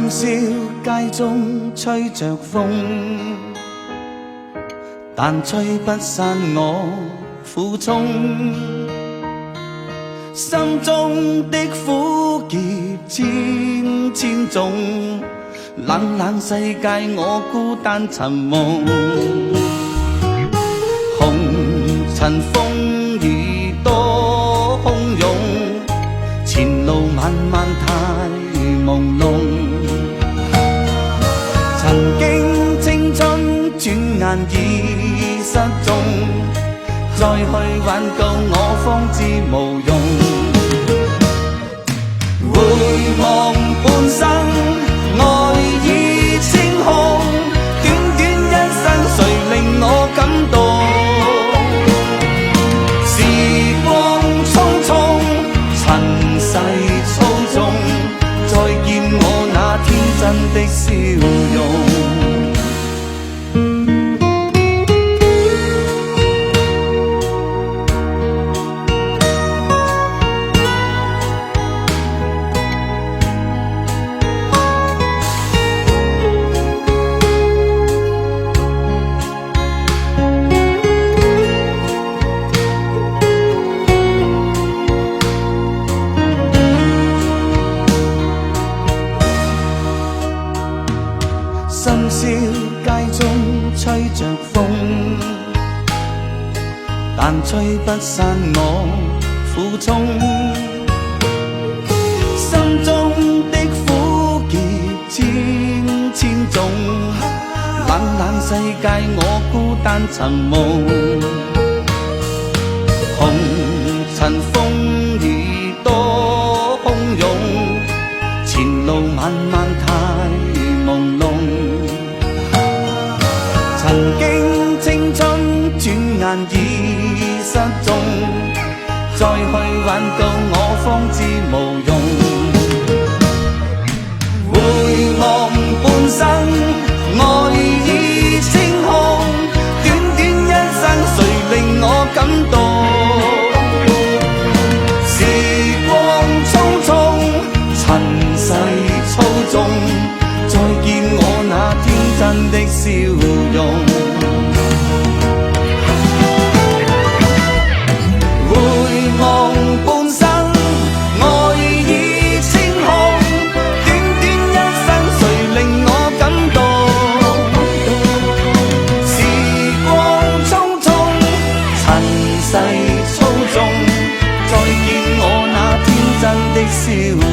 深宵街中吹着風，但吹不散我苦衷。心中的苦澀千千種，冷冷世界我孤單尋夢。紅塵風雨多洶湧，前路漫漫太朦朧。曾經青春轉眼已失蹤，再去挽救我方知無用。回望半生愛已清空，短短一生誰令我感動？時光匆匆，塵世操縱，再見我那天真的笑容。深宵街中吹着風，但吹不散我苦衷。心中的苦澀千千種，冷冷世界我孤單尋夢。紅塵風雨多洶湧，前路漫漫太朦朧。曾經青春轉眼已失蹤，再去挽救我方知無用。回望半生愛已清空，短短一生誰令我感動？時光匆匆，塵世操縱，再見我那天真的笑容。回望半生愛已清空，短短一生誰令我感動？時光匆匆，塵世操縱，再見我那天真的笑容。